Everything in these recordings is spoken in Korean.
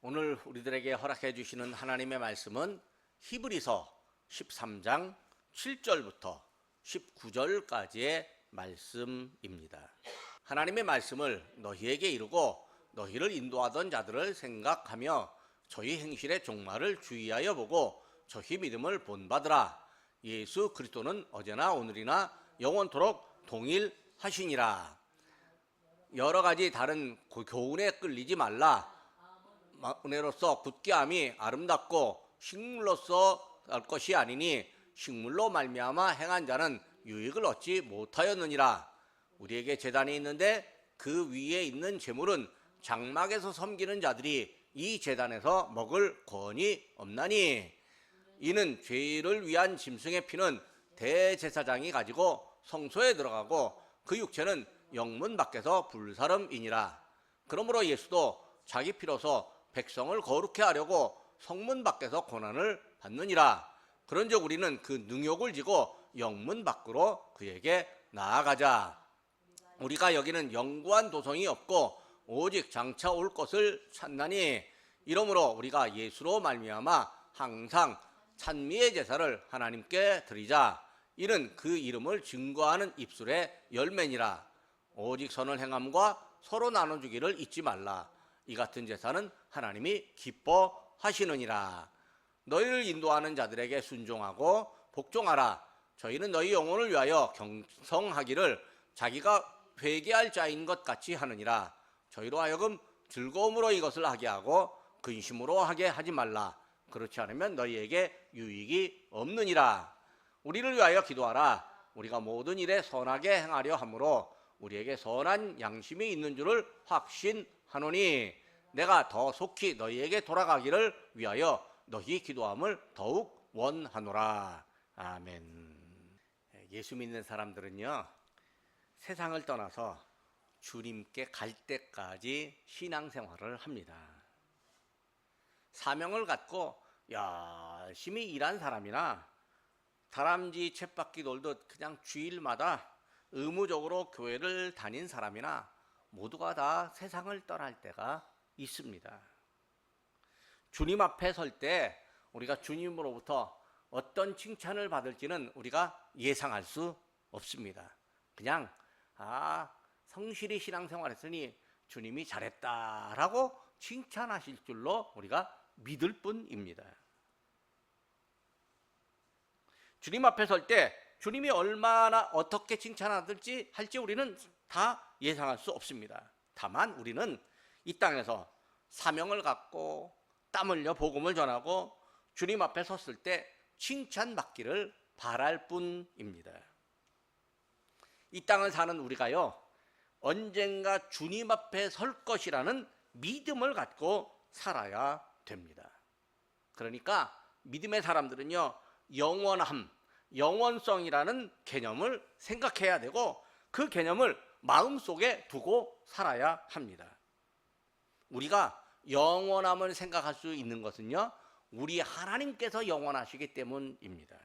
오늘 우리들에게 허락해 주시는 하나님의 말씀은 히브리서 13장 7절부터 19절까지의 말씀입니다. 하나님의 말씀을 너희에게 이루고 너희를 인도하던 자들을 생각하며 저희 행실의 종말을 주의하여 보고 저희 믿음을 본받으라. 예수 그리스도는 어제나 오늘이나 영원토록 동일하시니라. 여러 가지 다른 교훈에 끌리지 말라. 은혜로서 굳게 함이 아름답고 식물로서 할 것이 아니니 식물로 말미암아 행한 자는 유익을 얻지 못하였느니라. 우리에게 제단이 있는데 그 위에 있는 제물은 장막에서 섬기는 자들이 이 제단에서 먹을 권이 없나니, 이는 죄를 위한 짐승의 피는 대제사장이 가지고 성소에 들어가고 그 육체는 영문 밖에서 불사름이니라. 그러므로 예수도 자기 피로서 백성을 거룩해 하려고 성문 밖에서 고난을 받느니라. 그런즉 우리는 그 능욕을 지고 영문 밖으로 그에게 나아가자. 우리가 여기는 영구한 도성이 없고 오직 장차 올 것을 찾나니, 이러므로 우리가 예수로 말미암아 항상 찬미의 제사를 하나님께 드리자. 이는 그 이름을 증거하는 입술의 열매니라. 오직 선을 행함과 서로 나눠주기를 잊지 말라. 이 같은 제사는 하나님이 기뻐하시느니라. 너희를 인도하는 자들에게 순종하고 복종하라. 저희는 너희 영혼을 위하여 경성하기를 자기가 회개할 자인 것 같이 하느니라. 저희로 하여금 즐거움으로 이것을 하게 하고 근심으로 하게 하지 말라. 그렇지 않으면 너희에게 유익이 없느니라. 우리를 위하여 기도하라. 우리가 모든 일에 선하게 행하려 함으로 우리에게 선한 양심이 있는 줄을 확신하노니, 내가 더 속히 너희에게 돌아가기를 위하여 너희 기도함을 더욱 원하노라. 아멘. 예수 믿는 사람들은요, 세상을 떠나서 주님께 갈 때까지 신앙생활을 합니다. 사명을 갖고 열심히 일한 사람이나 다람쥐 쳇바퀴 돌듯 그냥 주일마다 의무적으로 교회를 다닌 사람이나 모두가 다 세상을 떠날 때가 있습니다. 주님 앞에 설 때 우리가 주님으로부터 어떤 칭찬을 받을지는 우리가 예상할 수 없습니다. 그냥 성실히 신앙생활했으니 주님이 잘했다라고 칭찬하실 줄로 우리가 믿을 뿐입니다. 주님 앞에 설 때 주님이 얼마나 어떻게 칭찬하실지 할지 우리는 다 예상할 수 없습니다. 다만 우리는 이 땅에서 사명을 갖고 땀 흘려 복음을 전하고 주님 앞에 섰을 때 칭찬받기를 바랄 뿐입니다. 이 땅을 사는 우리가요, 언젠가 주님 앞에 설 것이라는 믿음을 갖고 살아야 됩니다. 그러니까 믿음의 사람들은요, 영원함, 영원성이라는 개념을 생각해야 되고 그 개념을 마음속에 두고 살아야 합니다. 우리가 영원함을 생각할 수 있는 것은요, 우리 하나님께서 영원하시기 때문입니다.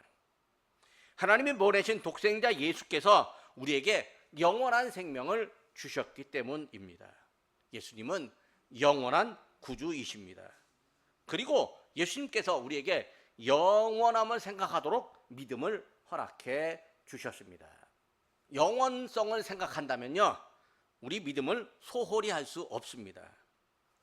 하나님이 보내신 독생자 예수께서 우리에게 영원한 생명을 주셨기 때문입니다. 예수님은 영원한 구주이십니다. 그리고 예수님께서 우리에게 영원함을 생각하도록 믿음을 허락해 주셨습니다. 영원성을 생각한다면요, 우리 믿음을 소홀히 할 수 없습니다.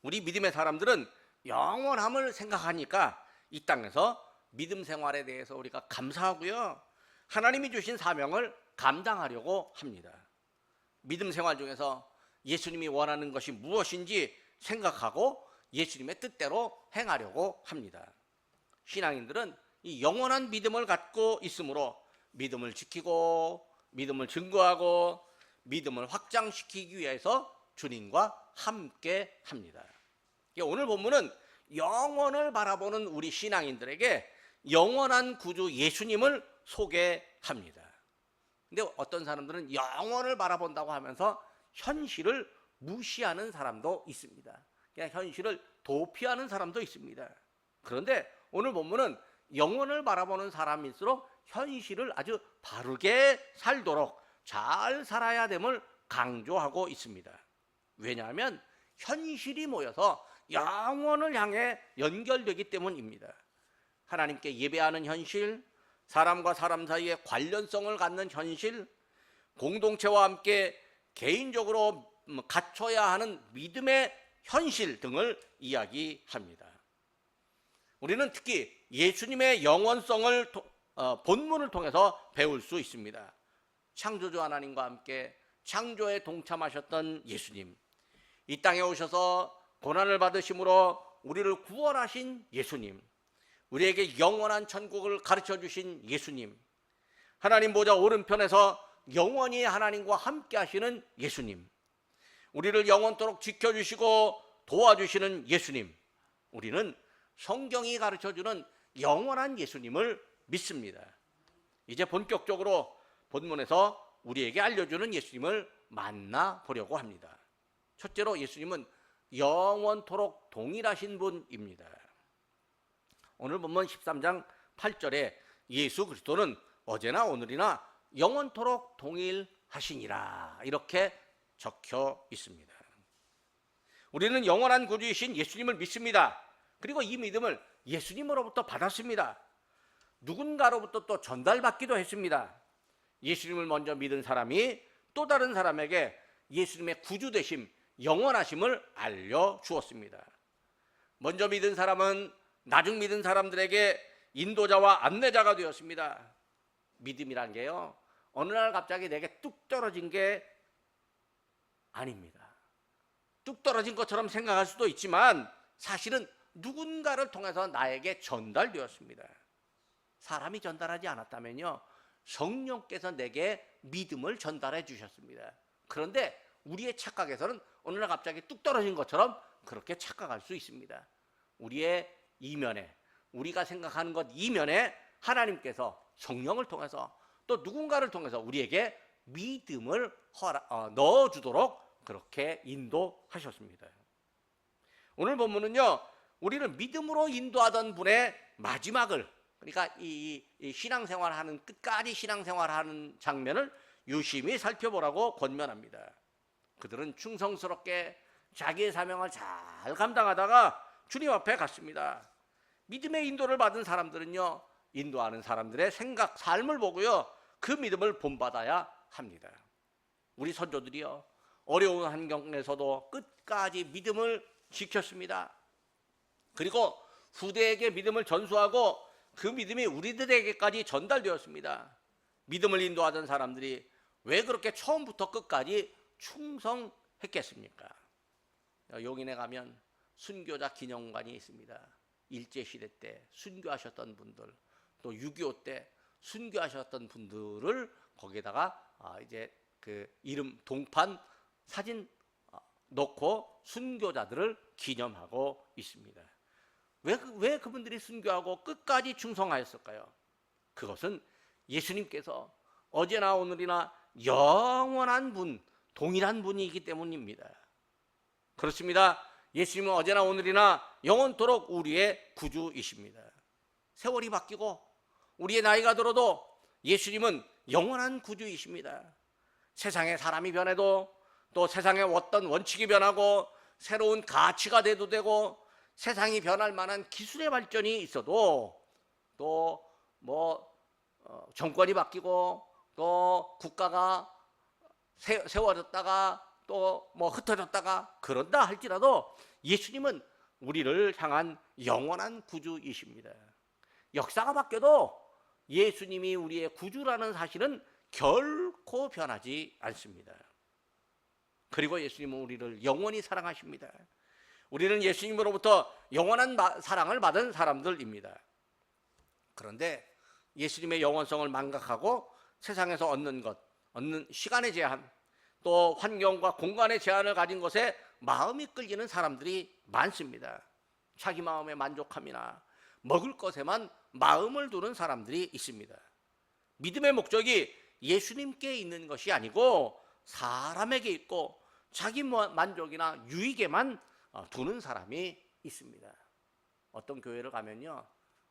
우리 믿음의 사람들은 영원함을 생각하니까 이 땅에서 믿음 생활에 대해서 우리가 감사하고요, 하나님이 주신 사명을 감당하려고 합니다. 믿음 생활 중에서 예수님이 원하는 것이 무엇인지 생각하고 예수님의 뜻대로 행하려고 합니다. 신앙인들은 이 영원한 믿음을 갖고 있으므로 믿음을 지키고 믿음을 증거하고 믿음을 확장시키기 위해서 주님과 함께 합니다. 오늘 본문은 영원을 바라보는 우리 신앙인들에게 영원한 구주 예수님을 소개합니다. 근데 어떤 사람들은 영원을 바라본다고 하면서 현실을 무시하는 사람도 있습니다. 그냥 현실을 도피하는 사람도 있습니다. 그런데 오늘 본문은 영원을 바라보는 사람일수록 현실을 아주 바르게 살도록 잘 살아야 됨을 강조하고 있습니다. 왜냐하면 현실이 모여서 영원을 향해 연결되기 때문입니다. 하나님께 예배하는 현실, 사람과 사람 사이에 관련성을 갖는 현실, 공동체와 함께 개인적으로 갖춰야 하는 믿음의 현실 등을 이야기합니다. 우리는 특히 예수님의 영원성을 본문을 통해서 배울 수 있습니다. 창조주 하나님과 함께 창조에 동참하셨던 예수님, 이 땅에 오셔서 고난을 받으심으로 우리를 구원하신 예수님, 우리에게 영원한 천국을 가르쳐 주신 예수님, 하나님 보좌 오른편에서 영원히 하나님과 함께 하시는 예수님, 우리를 영원토록 지켜주시고 도와주시는 예수님, 우리는 성경이 가르쳐주는 영원한 예수님을 믿습니다. 이제 본격적으로 본문에서 우리에게 알려주는 예수님을 만나보려고 합니다. 첫째로 예수님은 영원토록 동일하신 분입니다. 오늘 본문 13장 8절에 예수 그리스도는 어제나 오늘이나 영원토록 동일하시니라 이렇게 적혀 있습니다. 우리는 영원한 구주이신 예수님을 믿습니다. 그리고 이 믿음을 예수님으로부터 받았습니다. 누군가로부터 또 전달받기도 했습니다. 예수님을 먼저 믿은 사람이 또 다른 사람에게 예수님의 구주되심, 영원하심을 알려주었습니다. 먼저 믿은 사람은 나중 믿은 사람들에게 인도자와 안내자가 되었습니다. 믿음이란 게요, 어느 날 갑자기 내게 뚝 떨어진 게 아닙니다. 뚝 떨어진 것처럼 생각할 수도 있지만 사실은 누군가를 통해서 나에게 전달되었습니다. 사람이 전달하지 않았다면요, 성령께서 내게 믿음을 전달해 주셨습니다. 그런데 우리의 착각에서는 어느 날 갑자기 뚝 떨어진 것처럼 그렇게 착각할 수 있습니다. 우리의 이면에, 우리가 생각하는 것 이면에 하나님께서 성령을 통해서 또 누군가를 통해서 우리에게 믿음을 넣어주도록 그렇게 인도하셨습니다. 오늘 본문은요, 우리를 믿음으로 인도하던 분의 마지막을, 그러니까 이 신앙생활하는, 끝까지 신앙생활하는 장면을 유심히 살펴보라고 권면합니다. 그들은 충성스럽게 자기의 사명을 잘 감당하다가 주님 앞에 갔습니다. 믿음의 인도를 받은 사람들은요, 인도하는 사람들의 생각, 삶을 보고요, 그 믿음을 본받아야 합니다. 우리 선조들이요, 어려운 환경에서도 끝까지 믿음을 지켰습니다. 그리고 후대에게 믿음을 전수하고 그 믿음이 우리들에게까지 전달되었습니다. 믿음을 인도하던 사람들이 왜 그렇게 처음부터 끝까지 충성했겠습니까? 용인에 가면 순교자 기념관이 있습니다. 일제시대 때 순교하셨던 분들, 또 6.25 때 순교하셨던 분들을 거기에다가 이제 그 이름 동판 사진 넣고 순교자들을 기념하고 있습니다. 왜 그분들이 순교하고 끝까지 충성하였을까요? 그것은 예수님께서 어제나 오늘이나 영원한 분, 동일한 분이기 때문입니다. 그렇습니다. 예수님은 어제나 오늘이나 영원토록 우리의 구주이십니다. 세월이 바뀌고 우리의 나이가 들어도 예수님은 영원한 구주이십니다. 세상에 사람이 변해도, 또 세상에 어떤 원칙이 변하고 새로운 가치가 돼도 되고, 세상이 변할 만한 기술의 발전이 있어도, 또 정권이 바뀌고, 또 국가가 세워졌다가 또 흩어졌다가 그런다 할지라도 예수님은 우리를 향한 영원한 구주이십니다. 역사가 바뀌어도 예수님이 우리의 구주라는 사실은 결코 변하지 않습니다. 그리고 예수님은 우리를 영원히 사랑하십니다. 우리는 예수님으로부터 영원한 사랑을 받은 사람들입니다. 그런데 예수님의 영원성을 망각하고 세상에서 얻는 시간의 제한, 또 환경과 공간의 제한을 가진 것에 마음이 끌리는 사람들이 많습니다. 자기 마음의 만족함이나 먹을 것에만 마음을 두는 사람들이 있습니다. 믿음의 목적이 예수님께 있는 것이 아니고 사람에게 있고 자기 만족이나 유익에만 두는 사람이 있습니다. 어떤 교회를 가면요,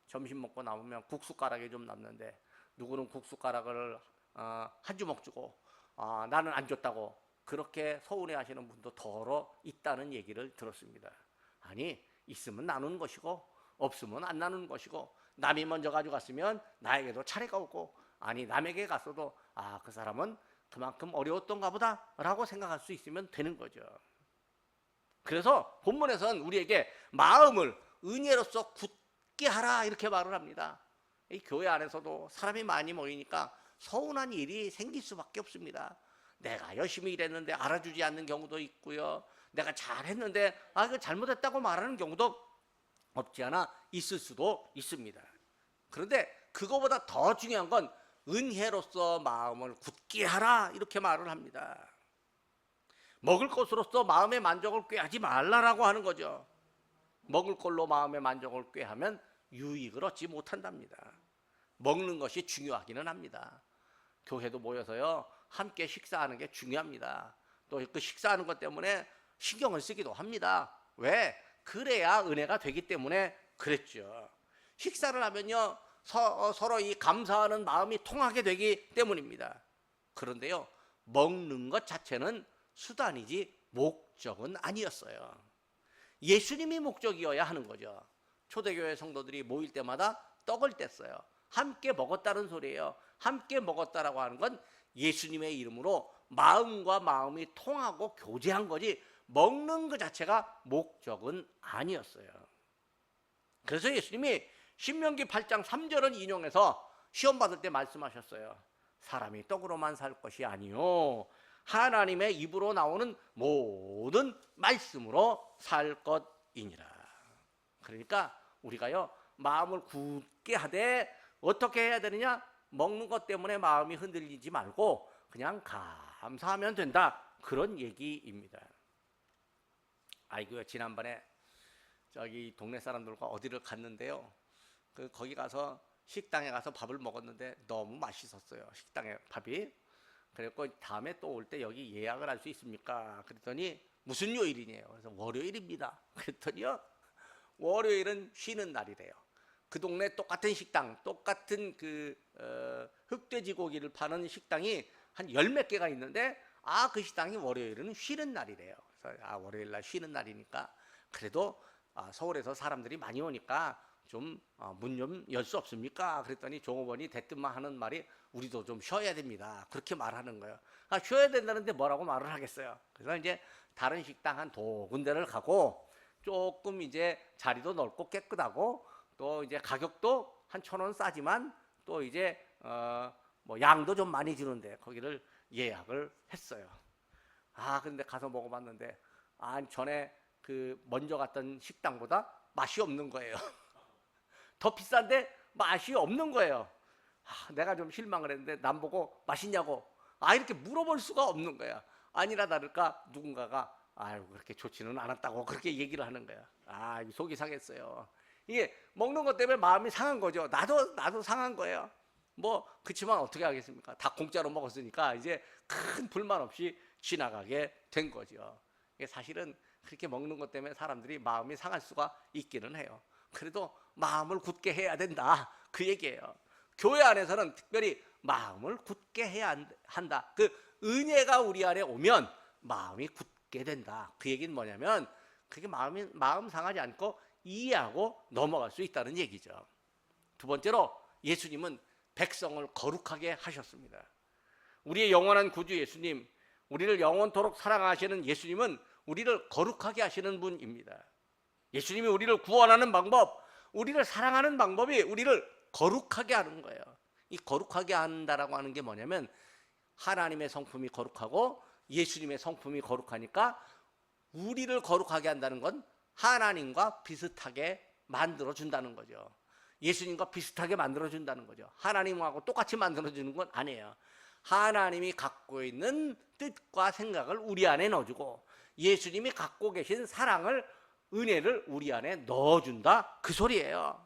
점심 먹고 남으면 국숫가락이 좀 남는데 누구는 국숫가락을 한 주먹 주고 나는 안 줬다고 그렇게 서운해하시는 분도 더러 있다는 얘기를 들었습니다. 아니, 있으면 나누는 것이고 없으면 안 나누는 것이고, 남이 먼저 가져갔으면 나에게도 차례가 오고, 아니 남에게 갔어도 그 사람은 그만큼 어려웠던가 보다 라고 생각할 수 있으면 되는 거죠. 그래서 본문에서는 우리에게 마음을 은혜로서 굳게 하라 이렇게 말을 합니다. 이 교회 안에서도 사람이 많이 모이니까 서운한 일이 생길 수밖에 없습니다. 내가 열심히 일했는데 알아주지 않는 경우도 있고요, 내가 잘했는데 이거 잘못했다고 말하는 경우도 없지 않아 있을 수도 있습니다. 그런데 그거보다 더 중요한 건 은혜로서 마음을 굳게 하라 이렇게 말을 합니다. 먹을 것으로서 마음의 만족을 꾀하지 말라라고 하는 거죠. 먹을 걸로 마음의 만족을 꾀하면 유익을 얻지 못한답니다. 먹는 것이 중요하기는 합니다. 교회도 모여서요 함께 식사하는 게 중요합니다. 또 그 식사하는 것 때문에 신경을 쓰기도 합니다. 왜? 그래야 은혜가 되기 때문에 그랬죠. 식사를 하면요 서로 이 감사하는 마음이 통하게 되기 때문입니다. 그런데요, 먹는 것 자체는 수단이지 목적은 아니었어요. 예수님이 목적이어야 하는 거죠. 초대교회 성도들이 모일 때마다 떡을 뗐어요. 함께 먹었다는 소리예요. 함께 먹었다라고 하는 건 예수님의 이름으로 마음과 마음이 통하고 교제한 거지, 먹는 것 자체가 목적은 아니었어요. 그래서 예수님이 신명기 8장 3절은 인용해서 시험 받을 때 말씀하셨어요. 사람이 떡으로만 살 것이 아니요 하나님의 입으로 나오는 모든 말씀으로 살 것이니라. 그러니까 우리가요 마음을 굳게 하되 어떻게 해야 되느냐? 먹는 것 때문에 마음이 흔들리지 말고 그냥 감사하면 된다, 그런 얘기입니다. 지난번에 저기 동네 사람들과 어디를 갔는데요, 거기 가서 식당에 가서 밥을 먹었는데 너무 맛있었어요, 식당에 밥이. 그래서 다음에 또 올 때 여기 예약을 할 수 있습니까? 그랬더니 무슨 요일이냐요? 그래서 월요일입니다. 그랬더니요 월요일은 쉬는 날이래요. 그 동네 똑같은 식당, 똑같은 흑돼지 고기를 파는 식당이 한 열 몇 개가 있는데 그 식당이 월요일은 쉬는 날이래요. 그래서 월요일 날 쉬는 날이니까 그래도 서울에서 사람들이 많이 오니까 좀 문 좀 열 수 없습니까? 그랬더니 종업원이 대뜸만 하는 말이 우리도 좀 쉬어야 됩니다, 그렇게 말하는 거예요. 쉬어야 된다는데 뭐라고 말을 하겠어요. 그래서 이제 다른 식당 한 두 군데를 가고 조금 이제 자리도 넓고 깨끗하고 또 이제 가격도 한 1,000원 싸지만 또 이제 뭐 양도 좀 많이 주는데 거기를 예약을 했어요. 근데 가서 먹어봤는데 전에 먼저 갔던 식당보다 맛이 없는 거예요. 더 비싼데 맛이 없는 거예요. 내가 좀 실망을 했는데 남 보고 맛있냐고 이렇게 물어볼 수가 없는 거야. 아니나 다를까 누군가가 그렇게 좋지는 않았다고 그렇게 얘기를 하는 거야. 속이 상했어요. 이게 먹는 것 때문에 마음이 상한 거죠. 나도 상한 거예요. 그치만 어떻게 하겠습니까? 다 공짜로 먹었으니까 이제 큰 불만 없이 지나가게 된 거죠. 이게 사실은 그렇게 먹는 것 때문에 사람들이 마음이 상할 수가 있기는 해요. 그래도 마음을 굳게 해야 된다, 그 얘기예요. 교회 안에서는 특별히 마음을 굳게 해야 한다. 은혜가 우리 안에 오면 마음이 굳게 된다. 그 얘기는 뭐냐면 그게 마음 상하지 않고 이해하고 넘어갈 수 있다는 얘기죠. 두 번째로 예수님은 백성을 거룩하게 하셨습니다. 우리의 영원한 구주 예수님, 우리를 영원토록 사랑하시는 예수님은 우리를 거룩하게 하시는 분입니다. 예수님이 우리를 구원하는 방법, 우리를 사랑하는 방법이 우리를 거룩하게 하는 거예요. 이 거룩하게 한다라고 하는 게 뭐냐면 하나님의 성품이 거룩하고 예수님의 성품이 거룩하니까 우리를 거룩하게 한다는 건 하나님과 비슷하게 만들어준다는 거죠. 예수님과 비슷하게 만들어준다는 거죠. 하나님하고 똑같이 만들어주는 건 아니에요. 하나님이 갖고 있는 뜻과 생각을 우리 안에 넣어주고 예수님이 갖고 계신 사랑을, 은혜를 우리 안에 넣어준다, 그 소리예요.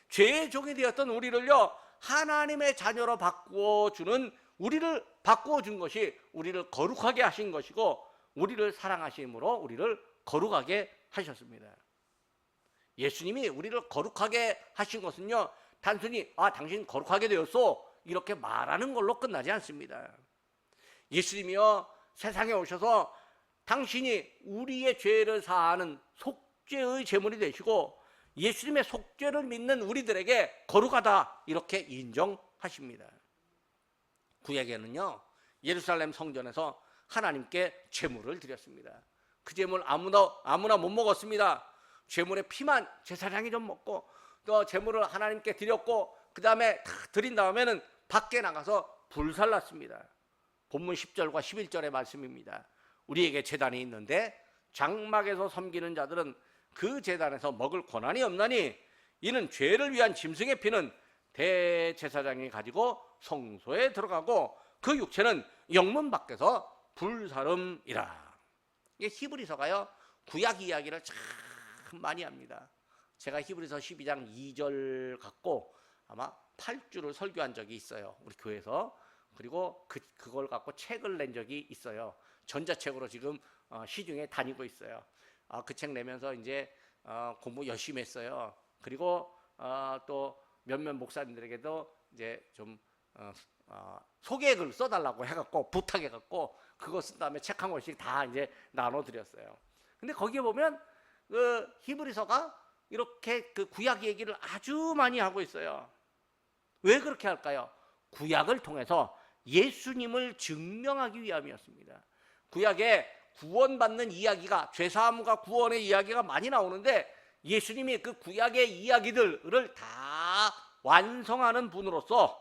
죄의 종이 되었던 우리를요 하나님의 자녀로 바꾸어주는, 우리를 바꾸어준 것이 우리를 거룩하게 하신 것이고 우리를 사랑하심으로 우리를 거룩하게 하셨습니다. 예수님이 우리를 거룩하게 하신 것은요 단순히 당신 거룩하게 되었소 이렇게 말하는 걸로 끝나지 않습니다. 예수님이요 세상에 오셔서 당신이 우리의 죄를 사하는 속죄의 제물이 되시고 예수님의 속죄를 믿는 우리들에게 거룩하다 이렇게 인정하십니다. 구약에는요 예루살렘 성전에서 하나님께 제물을 드렸습니다. 그 제물 아무나 못 먹었습니다. 제물의 피만 제사장이 좀 먹고 또 제물을 하나님께 드렸고 그 다음에 다 드린 다음에는 밖에 나가서 불살랐습니다. 본문 10절과 11절의 말씀입니다. 우리에게 제단이 있는데 장막에서 섬기는 자들은 그 제단에서 먹을 권한이 없나니 이는 죄를 위한 짐승의 피는 대제사장이 가지고 성소에 들어가고 그 육체는 영문 밖에서 불사름이라. 이게 히브리서가요 구약 이야기를 참 많이 합니다. 제가 히브리서 12장 2절 갖고 아마 8주를 설교한 적이 있어요 우리 교회에서. 그리고 그걸 갖고 책을 낸 적이 있어요. 전자책으로 지금 시중에 다니고 있어요. 그 책 내면서 이제 공부 열심히 했어요. 그리고 또 몇몇 목사님들에게도 이제 좀 소개글 써달라고 해갖고 부탁해갖고 그거 쓴 다음에 책 한 권씩 다 이제 나눠드렸어요. 근데 거기에 보면 그 히브리서가 이렇게 그 구약 얘기를 아주 많이 하고 있어요. 왜 그렇게 할까요? 구약을 통해서 예수님을 증명하기 위함이었습니다. 구약에 구원받는 이야기가 죄사함과 구원의 이야기가 많이 나오는데 예수님이 그 구약의 이야기들을 다 완성하는 분으로서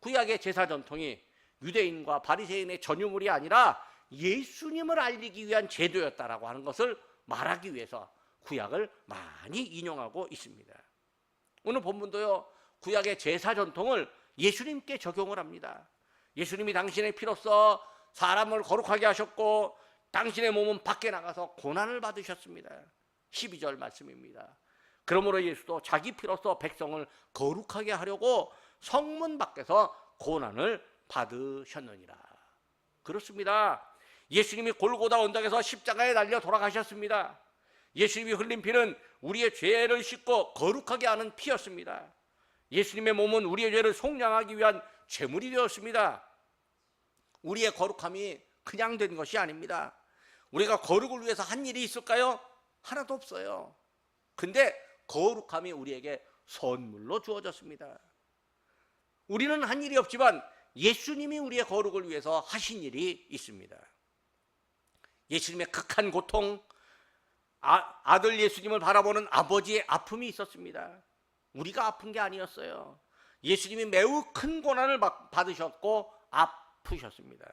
구약의 제사 전통이 유대인과 바리새인의 전유물이 아니라 예수님을 알리기 위한 제도였다라고 하는 것을 말하기 위해서 구약을 많이 인용하고 있습니다. 오늘 본문도요 구약의 제사 전통을 예수님께 적용을 합니다. 예수님이 당신의 피로써 사람을 거룩하게 하셨고 당신의 몸은 밖에 나가서 고난을 받으셨습니다. 12절 말씀입니다. 그러므로 예수도 자기 피로써 백성을 거룩하게 하려고 성문 밖에서 고난을 받으셨느니라. 그렇습니다. 예수님이 골고다 언덕에서 십자가에 달려 돌아가셨습니다. 예수님이 흘린 피는 우리의 죄를 씻고 거룩하게 하는 피였습니다. 예수님의 몸은 우리의 죄를 속량하기 위한 제물이 되었습니다. 우리의 거룩함이 그냥 된 것이 아닙니다. 우리가 거룩을 위해서 한 일이 있을까요? 하나도 없어요. 근데 거룩함이 우리에게 선물로 주어졌습니다. 우리는 한 일이 없지만 예수님이 우리의 거룩을 위해서 하신 일이 있습니다. 예수님의 극한 고통, 아들 예수님을 바라보는 아버지의 아픔이 있었습니다. 우리가 아픈 게 아니었어요. 예수님이 매우 큰 고난을 받으셨고 아프셨습니다.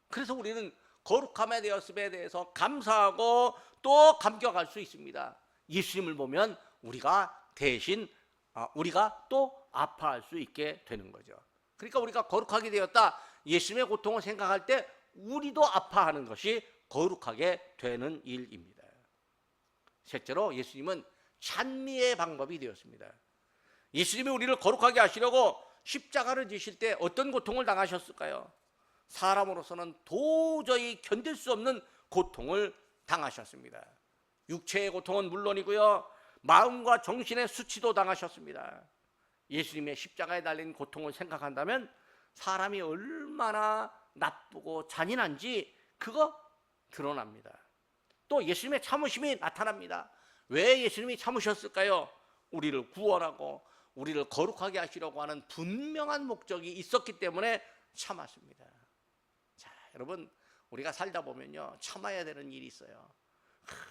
그래서 우리는 거룩함에 되었음에 대해서 감사하고 또 감격할 수 있습니다. 예수님을 보면 우리가 대신 우리가 또 아파할 수 있게 되는 거죠. 그러니까 우리가 거룩하게 되었다, 예수님의 고통을 생각할 때 우리도 아파하는 것이 거룩하게 되는 일입니다. 셋째로 예수님은 찬미의 방법이 되었습니다. 예수님이 우리를 거룩하게 하시려고 십자가를 지실 때 어떤 고통을 당하셨을까요? 사람으로서는 도저히 견딜 수 없는 고통을 당하셨습니다. 육체의 고통은 물론이고요, 마음과 정신의 수치도 당하셨습니다. 예수님의 십자가에 달린 고통을 생각한다면 사람이 얼마나 나쁘고 잔인한지 그거 드러납니다. 또 예수님의 참으심이 나타납니다. 왜 예수님이 참으셨을까요? 우리를 구원하고 우리를 거룩하게 하시려고 하는 분명한 목적이 있었기 때문에 참았습니다. 자, 여러분, 우리가 살다 보면요 참아야 되는 일이 있어요.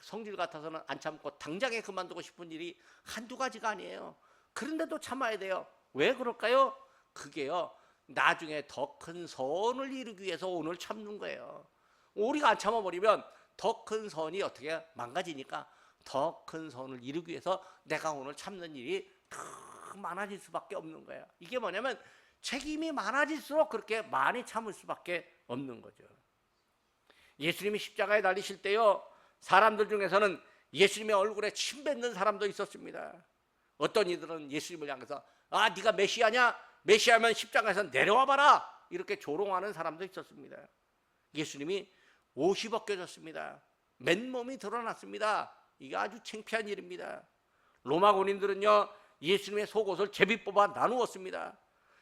성질 같아서는 안 참고 당장에 그만두고 싶은 일이 한두 가지가 아니에요. 그런데도 참아야 돼요. 왜 그럴까요? 그게요 나중에 더 큰 선을 이루기 위해서 오늘 참는 거예요. 우리가 안 참아버리면 더 큰 선이 어떻게 망가지니까 더 큰 선을 이루기 위해서 내가 오늘 참는 일이 더 많아질 수밖에 없는 거예요. 이게 뭐냐면 책임이 많아질수록 그렇게 많이 참을 수밖에 없는 거죠. 예수님이 십자가에 달리실 때요 사람들 중에서는 예수님의 얼굴에 침 뱉는 사람도 있었습니다. 어떤 이들은 예수님을 향해서 네가 메시아냐? 메시아면 십자가에서 내려와 봐라! 이렇게 조롱하는 사람도 있었습니다. 예수님이 옷이 벗겨졌습니다. 맨몸이 드러났습니다. 이게 아주 창피한 일입니다. 로마 군인들은요 예수님의 속옷을 제비 뽑아 나누었습니다.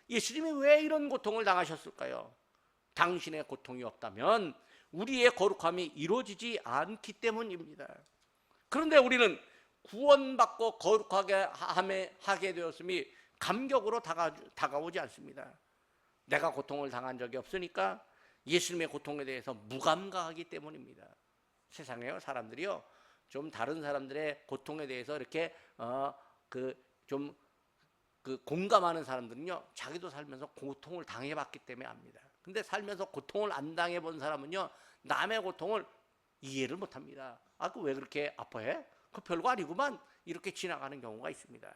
예수님이 왜 이런 고통을 당하셨을까요? 당신의 고통이 없다면 우리의 거룩함이 이루어지지 않기 때문입니다. 그런데 우리는 구원받고 거룩하게 하게 되었음이 감격으로 다가오지 않습니다. 내가 고통을 당한 적이 없으니까 예수님의 고통에 대해서 무감각하기 때문입니다. 세상에요, 사람들이요, 좀 다른 사람들의 고통에 대해서 이렇게 공감하는 사람들은요, 자기도 살면서 고통을 당해봤기 때문에 압니다. 근데 살면서 고통을 안 당해본 사람은요, 남의 고통을 이해를 못합니다. 그 왜 그렇게 아파해? 그 별거 아니구만, 이렇게 지나가는 경우가 있습니다.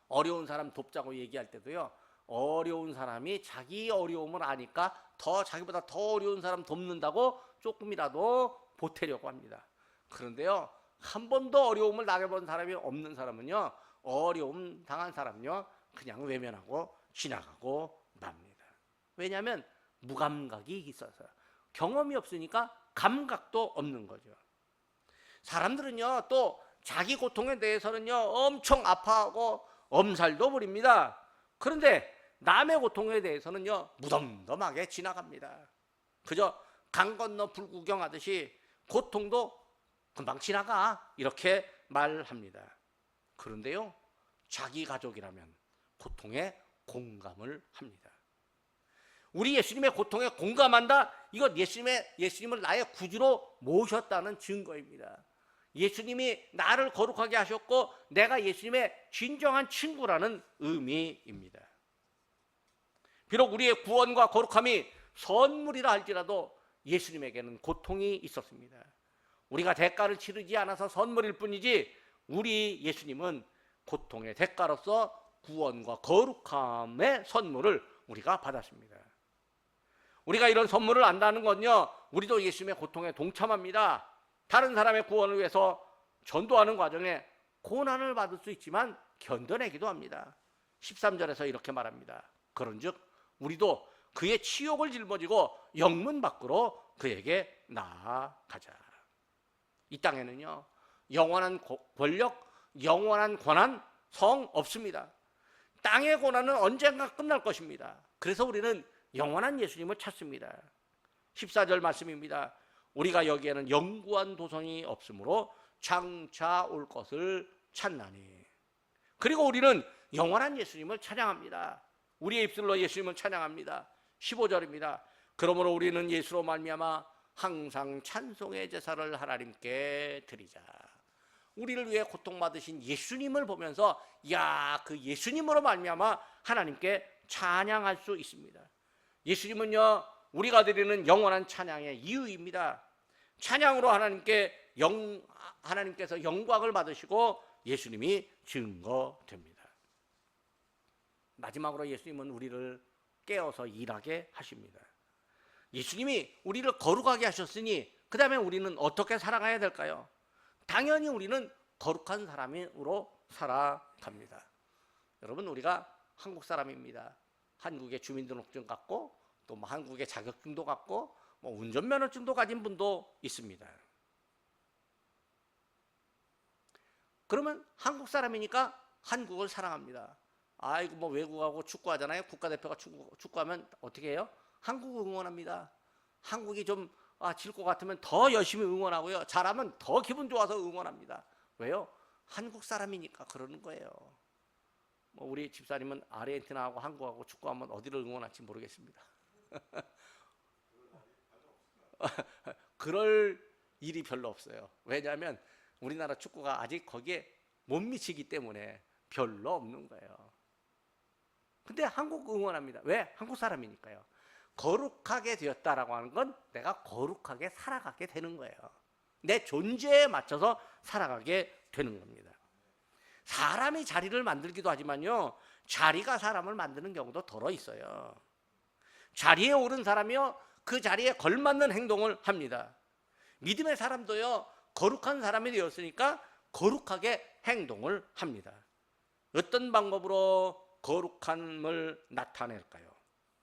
어려운 사람 돕자고 얘기할 때도요, 어려운 사람이 자기 어려움을 아니까 자기보다 더 어려운 사람 돕는다고 조금이라도 보태려고 합니다. 그런데요, 한 번도 어려움을 당해본 사람이 없는 사람은요, 어려움 당한 사람은요, 그냥 외면하고 지나가고 맙니다. 왜냐하면 무감각이 있어서요. 경험이 없으니까 감각도 없는 거죠. 사람들은요, 또 자기 고통에 대해서는요, 엄청 아파하고 엄살도 부립니다. 그런데 남의 고통에 대해서는요, 무덤덤하게 지나갑니다. 그저 강 건너 불구경하듯이 고통도 금방 지나가, 이렇게 말합니다. 그런데요, 자기 가족이라면 고통에 공감을 합니다. 우리 예수님의 고통에 공감한다, 이거 예수님을 나의 구주로 모셨다는 증거입니다. 예수님이 나를 거룩하게 하셨고 내가 예수님의 진정한 친구라는 의미입니다. 비록 우리의 구원과 거룩함이 선물이라 할지라도 예수님에게는 고통이 있었습니다. 우리가 대가를 치르지 않아서 선물일 뿐이지, 우리 예수님은 고통의 대가로서 구원과 거룩함의 선물을 우리가 받았습니다. 우리가 이런 선물을 안다는 건요, 우리도 예수님의 고통에 동참합니다. 다른 사람의 구원을 위해서 전도하는 과정에 고난을 받을 수 있지만 견뎌내기도 합니다. 13절에서 이렇게 말합니다. 그런즉 우리도 그의 치욕을 짊어지고 영문 밖으로 그에게 나아가자. 이 땅에는요, 영원한 권력, 영원한 권한, 성 없습니다. 땅의 고난은 언젠가 끝날 것입니다. 그래서 우리는 영원한 예수님을 찾습니다. 14절 말씀입니다. 우리가 여기에는 영구한 도성이 없으므로 장차 올 것을 찾나니. 그리고 우리는 영원한 예수님을 찬양합니다. 우리의 입술로 예수님을 찬양합니다. 15절입니다. 그러므로 우리는 예수로 말미암아 항상 찬송의 제사를 하나님께 드리자. 우리를 위해 고통받으신 예수님을 보면서 그 예수님으로 말미암아 하나님께 찬양할 수 있습니다. 예수님은요, 우리가 드리는 영원한 찬양의 이유입니다. 찬양으로 하나님께서 영광을 받으시고 예수님이 증거됩니다. 마지막으로 예수님은 우리를 깨어서 일하게 하십니다. 예수님이 우리를 거룩하게 하셨으니 그 다음에 우리는 어떻게 살아가야 될까요? 당연히 우리는 거룩한 사람으로 살아갑니다. 여러분, 우리가 한국 사람입니다. 한국의 주민등록증 갖고 또 한국의 자격증도 갖고 운전면허증도 가진 분도 있습니다. 그러면 한국 사람이니까 한국을 사랑합니다. 외국하고 축구하잖아요. 국가대표가 축구하면 어떻게 해요? 한국 응원합니다. 한국이 좀 질 것 같으면 더 열심히 응원하고요. 잘하면 더 기분 좋아서 응원합니다. 왜요? 한국 사람이니까 그러는 거예요. 우리 집사님은 아르헨티나하고 한국하고 축구하면 어디를 응원할지 모르겠습니다. 그럴 일이 별로 없어요. 왜냐하면 우리나라 축구가 아직 거기에 못 미치기 때문에 별로 없는 거예요. 근데 한국 응원합니다. 왜? 한국 사람이니까요. 거룩하게 되었다라고 하는 건 내가 거룩하게 살아가게 되는 거예요. 내 존재에 맞춰서 살아가게 되는 겁니다. 사람이 자리를 만들기도 하지만요, 자리가 사람을 만드는 경우도 덜어 있어요. 자리에 오른 사람이요, 그 자리에 걸맞는 행동을 합니다. 믿음의 사람도요, 거룩한 사람이 되었으니까 거룩하게 행동을 합니다. 어떤 방법으로 거룩함을 나타낼까요?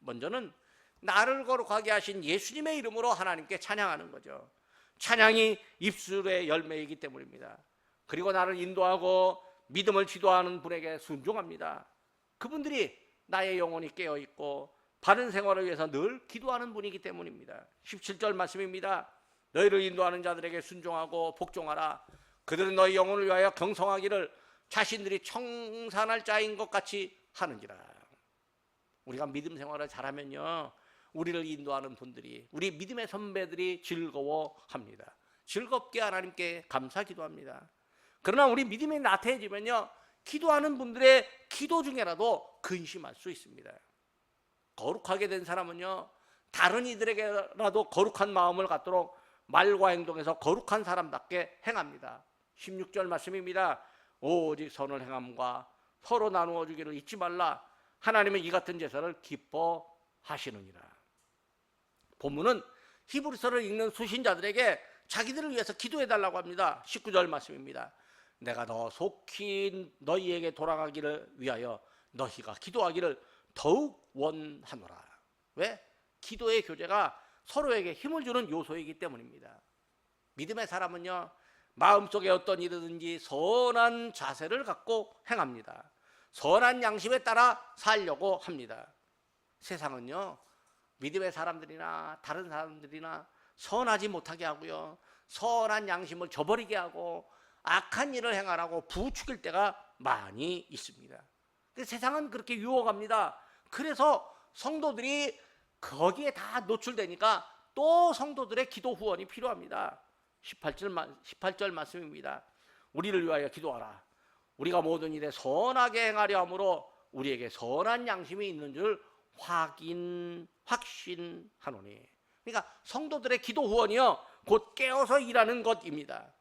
먼저는 나를 거룩하게 하신 예수님의 이름으로 하나님께 찬양하는 거죠. 찬양이 입술의 열매이기 때문입니다. 그리고 나를 인도하고 믿음을 지도하는 분에게 순종합니다. 그분들이 나의 영혼이 깨어있고 바른 생활을 위해서 늘 기도하는 분이기 때문입니다. 17절 말씀입니다. 너희를 인도하는 자들에게 순종하고 복종하라. 그들은 너희 영혼을 위하여 경성하기를 자신들이 청산할 자인 것 같이 하는지라. 우리가 믿음 생활을 잘하면요, 우리를 인도하는 분들이, 우리 믿음의 선배들이 즐거워합니다. 즐겁게 하나님께 감사 기도합니다. 그러나 우리 믿음이 나태해지면요, 기도하는 분들의 기도 중에라도 근심할 수 있습니다. 거룩하게 된 사람은요, 다른 이들에게라도 거룩한 마음을 갖도록 말과 행동에서 거룩한 사람답게 행합니다. 16절 말씀입니다. 오직 선을 행함과 서로 나누어 주기를 잊지 말라. 하나님은 이 같은 제사를 기뻐하시느니라. 본문은 히브리서를 읽는 수신자들에게 자기들을 위해서 기도해달라고 합니다. 19절 말씀입니다. 내가 더 속히 너희에게 돌아가기를 위하여 너희가 기도하기를 더욱 원하노라. 왜? 기도의 교제가 서로에게 힘을 주는 요소이기 때문입니다. 믿음의 사람은요, 마음속에 어떤 일이든지 선한 자세를 갖고 행합니다. 선한 양심에 따라 살려고 합니다. 세상은요, 믿음의 사람들이나 다른 사람들이나 선하지 못하게 하고요, 선한 양심을 저버리게 하고 악한 일을 행하라고 부추길 때가 많이 있습니다. 세상은 그렇게 유혹합니다. 그래서 성도들이 거기에 다 노출되니까 또 성도들의 기도 후원이 필요합니다. 18절 말씀입니다. 우리를 위하여 기도하라. 우리가 모든 일에 선하게 행하려 함으로 우리에게 선한 양심이 있는 줄 확신하노니. 그러니까 성도들의 기도 후원이요, 곧 깨어서 일하는 것입니다.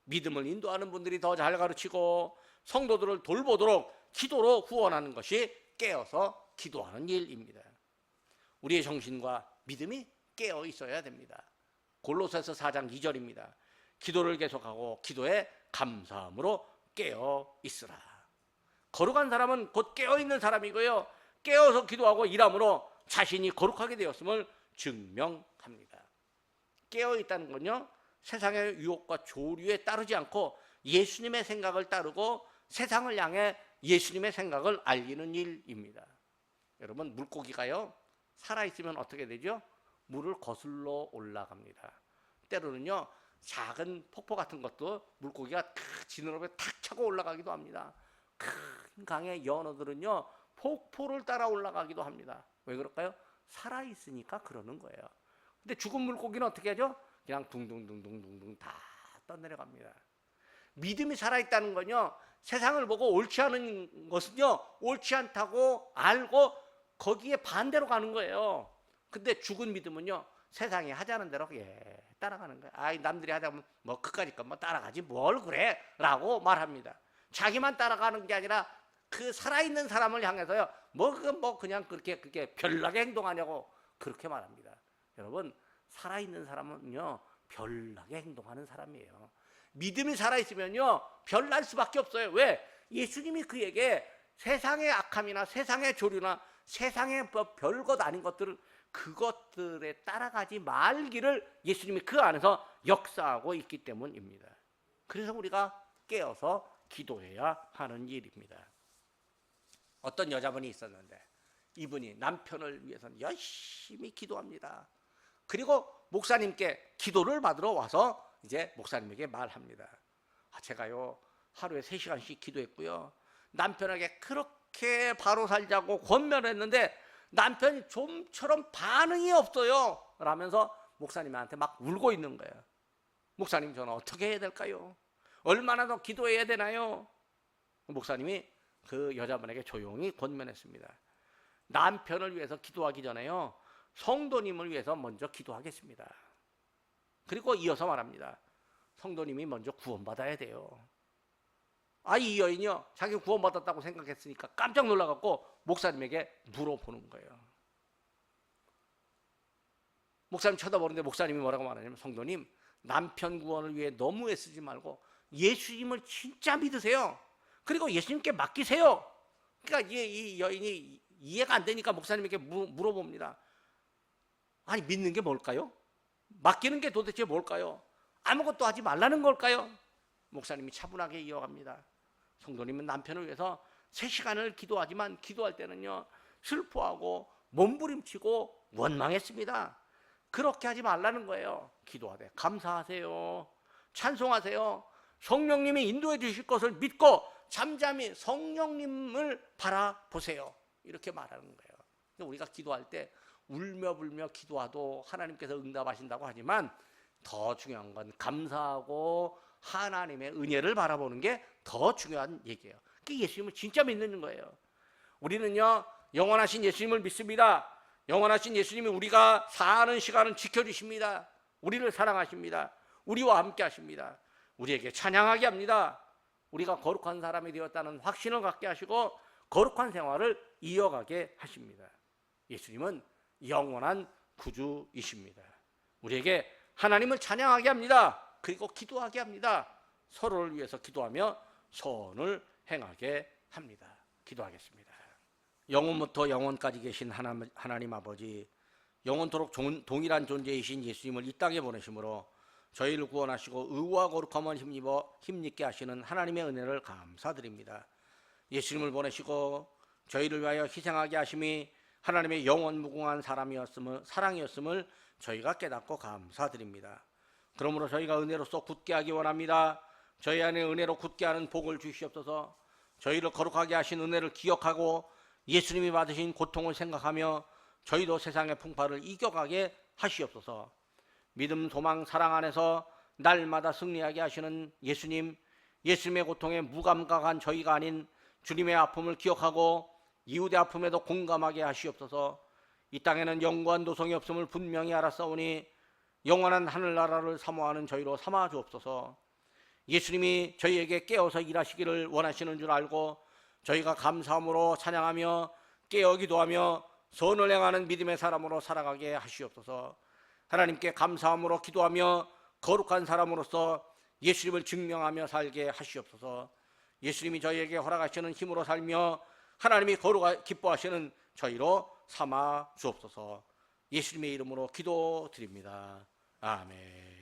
믿음을 인도하는 분들이 더 잘 가르치고 성도들을 돌보도록 기도로 후원하는 것이 깨어서 기도하는 일입니다. 우리의 정신과 믿음이 깨어 있어야 됩니다. 골로새서 4장 2절입니다. 기도를 계속하고 기도에 감사함으로 깨어 있으라. 거룩한 사람은 곧 깨어 있는 사람이고요, 깨어서 기도하고 일함으로 자신이 거룩하게 되었음을 증명합니다. 깨어 있다는 건요, 세상의 유혹과 조류에 따르지 않고 예수님의 생각을 따르고 세상을 향해 예수님의 생각을 알리는 일입니다. 여러분, 물고기가요, 살아있으면 어떻게 되죠? 물을 거슬러 올라갑니다. 때로는요, 작은 폭포 같은 것도 물고기가 지느러미에 탁 차고 올라가기도 합니다. 큰 강의 연어들은요, 폭포를 따라 올라가기도 합니다. 왜 그럴까요? 살아있으니까 그러는 거예요. 근데 죽은 물고기는 어떻게 하죠? 그냥 둥둥둥둥둥둥 다 떠내려갑니다. 믿음이 살아있다는 건요, 세상을 보고 옳지 않은 것은요, 옳지 않다고 알고 거기에 반대로 가는 거예요. 근데 죽은 믿음은요, 세상이 하자는 대로 따라가는 거예요. 아이, 남들이 하자면 뭐 그까짓 건 뭐 따라가지 뭘 그래 라고 말합니다. 자기만 따라가는 게 아니라 그 살아있는 사람을 향해서요, 그냥 그렇게 별나게 행동하냐고 그렇게 말합니다. 여러분, 살아있는 사람은요, 별나게 행동하는 사람이에요. 믿음이 살아있으면요, 별날 수밖에 없어요. 왜? 예수님이 그에게 세상의 악함이나 세상의 조류나 세상의 별것 아닌 것들을, 그것들에 따라가지 말기를 예수님이 그 안에서 역사하고 있기 때문입니다. 그래서 우리가 깨어서 기도해야 하는 일입니다. 어떤 여자분이 있었는데 이분이 남편을 위해서는 열심히 기도합니다. 그리고 목사님께 기도를 받으러 와서 이제 목사님에게 말합니다. 제가요, 하루에 3시간씩 기도했고요, 남편에게 그렇게 바로 살자고 권면했는데 남편이 좀처럼 반응이 없어요 라면서 목사님한테 막 울고 있는 거예요. 목사님, 저는 어떻게 해야 될까요? 얼마나 더 기도해야 되나요? 목사님이 그 여자분에게 조용히 권면했습니다. 남편을 위해서 기도하기 전에요, 성도님을 위해서 먼저 기도하겠습니다. 그리고 이어서 말합니다. 성도님이 먼저 구원받아야 돼요. 이 여인이요, 자기 구원받았다고 생각했으니까 깜짝 놀라갖고 목사님에게 물어보는 거예요. 목사님 쳐다보는데 목사님이 뭐라고 말하냐면, 성도님, 남편 구원을 위해 너무 애쓰지 말고 예수님을 진짜 믿으세요. 그리고 예수님께 맡기세요. 그러니까 이 여인이 이해가 안 되니까 목사님에게 물어봅니다. 아니, 믿는 게 뭘까요? 맡기는 게 도대체 뭘까요? 아무것도 하지 말라는 걸까요? 목사님이 차분하게 이어갑니다. 성도님은 남편을 위해서 3시간을 기도하지만 기도할 때는요, 슬퍼하고 몸부림치고 원망했습니다. 그렇게 하지 말라는 거예요. 기도하되 감사하세요, 찬송하세요. 성령님이 인도해 주실 것을 믿고 잠잠히 성령님을 바라보세요. 이렇게 말하는 거예요. 우리가 기도할 때 울며 불며 기도하도 하나님께서 응답하신다고 하지만 더 중요한 건 감사하고 하나님의 은혜를 바라보는 게 더 중요한 얘기예요. 그 예수님을 진짜 믿는 거예요. 우리는요, 영원하신 예수님을 믿습니다. 영원하신 예수님이 우리가 사는 시간은 지켜주십니다. 우리를 사랑하십니다. 우리와 함께 하십니다. 우리에게 찬양하게 합니다. 우리가 거룩한 사람이 되었다는 확신을 갖게 하시고 거룩한 생활을 이어가게 하십니다. 예수님은 영원한 구주이십니다. 우리에게 하나님을 찬양하게 합니다. 그리고 기도하게 합니다. 서로를 위해서 기도하며 선을 행하게 합니다. 기도하겠습니다. 영원부터 영원까지 계신 하나님 아버지, 영원토록 동일한 존재이신 예수님을 이 땅에 보내심으로 저희를 구원하시고 의와 거룩함을 힘입게 하시는 하나님의 은혜를 감사드립니다. 예수님을 보내시고 저희를 위하여 희생하게 하심이 하나님의 영원무궁한 사랑이었음을 저희가 깨닫고 감사드립니다. 그러므로 저희가 은혜로서 굳게 하기 원합니다. 저희 안에 은혜로 굳게 하는 복을 주시옵소서. 저희를 거룩하게 하신 은혜를 기억하고 예수님이 받으신 고통을 생각하며 저희도 세상의 풍파를 이겨가게 하시옵소서. 믿음, 소망, 사랑 안에서 날마다 승리하게 하시는 예수님, 예수님의 고통에 무감각한 저희가 아닌 주님의 아픔을 기억하고 이웃의 아픔에도 공감하게 하시옵소서. 이 땅에는 영원한 도성이 없음을 분명히 알았사오니 영원한 하늘나라를 사모하는 저희로 삼아 주옵소서. 예수님이 저희에게 깨어서 일하시기를 원하시는 줄 알고 저희가 감사함으로 찬양하며 깨어 기도하며 선을 행하는 믿음의 사람으로 살아가게 하시옵소서. 하나님께 감사함으로 기도하며 거룩한 사람으로서 예수님을 증명하며 살게 하시옵소서. 예수님이 저희에게 허락하시는 힘으로 살며 하나님이 기뻐하시는 저희로 삼아 주옵소서. 예수님의 이름으로 기도드립니다. 아멘.